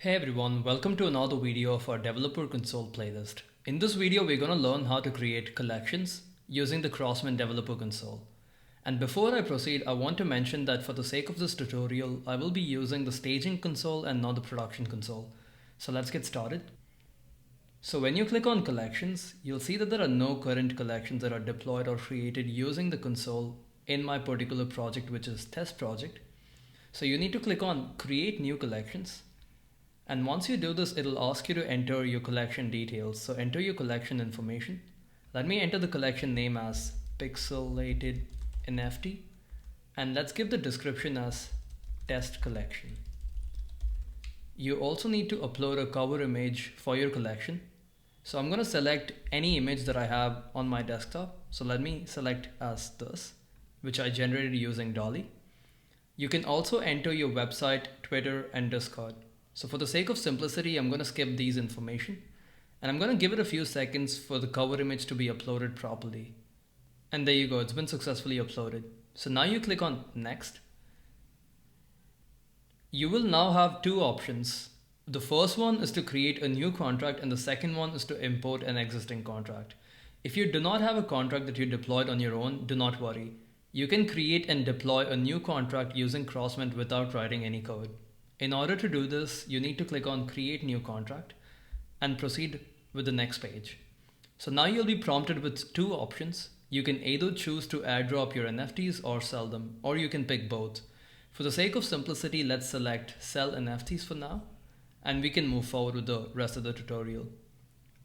Hey everyone, welcome to another video of our Developer Console playlist. In this video, we're going to learn how to create collections using the Crossmint Developer Console. And before I proceed, I want to mention that for the sake of this tutorial, I will be using the staging console and not the production console. So let's get started. So when you click on collections, you'll see that there are no current collections that are deployed or created using the console in my particular project, which is test project. So you need to click on create new collections. And once you do this, it'll ask you to enter your collection details. So enter your collection information. Let me enter the collection name as pixelated NFT. And let's give the description as test collection. You also need to upload a cover image for your collection. So I'm going to select any image that I have on my desktop. So let me select as this, which I generated using Dolly. You can also enter your website, Twitter, and Discord. So for the sake of simplicity, I'm going to skip these information and I'm going to give it a few seconds for the cover image to be uploaded properly. And there you go, it's been successfully uploaded. So now you click on next. You will now have two options. The first one is to create a new contract and the second one is to import an existing contract. If you do not have a contract that you deployed on your own, do not worry. You can create and deploy a new contract using Crossmint without writing any code. In order to do this, you need to click on create new contract and proceed with the next page. So now you'll be prompted with two options. You can either choose to airdrop your NFTs or sell them, or you can pick both. For the sake of simplicity, let's select sell NFTs for now, and we can move forward with the rest of the tutorial.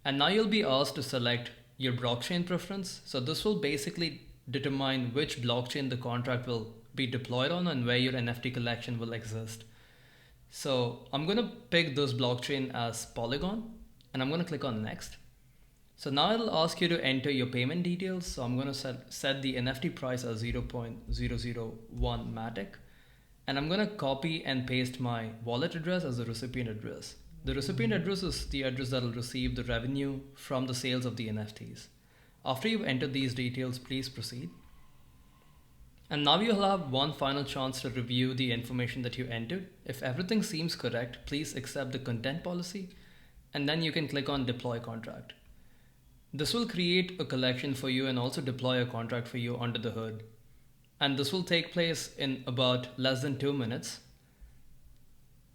And now you'll be asked to select your blockchain preference. So this will basically determine which blockchain the contract will be deployed on and where your NFT collection will exist. So I'm going to pick this blockchain as Polygon and I'm going to click on next. So now it'll ask you to enter your payment details. So I'm going to set the NFT price as 0.001 Matic. And I'm going to copy and paste my wallet address as the recipient address. The recipient address is the address that will receive the revenue from the sales of the NFTs. After you've entered these details, please proceed. And now you'll have one final chance to review the information that you entered. If everything seems correct, please accept the content policy and then you can click on deploy contract. This will create a collection for you and also deploy a contract for you under the hood. And this will take place in about less than 2 minutes.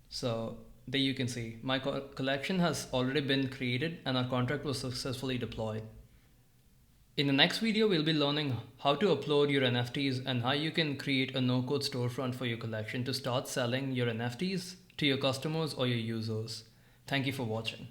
So there you can see my collection has already been created and our contract was successfully deployed. In the next video, we'll be learning how to upload your NFTs and how you can create a no-code storefront for your collection to start selling your NFTs to your customers or your users. Thank you for watching.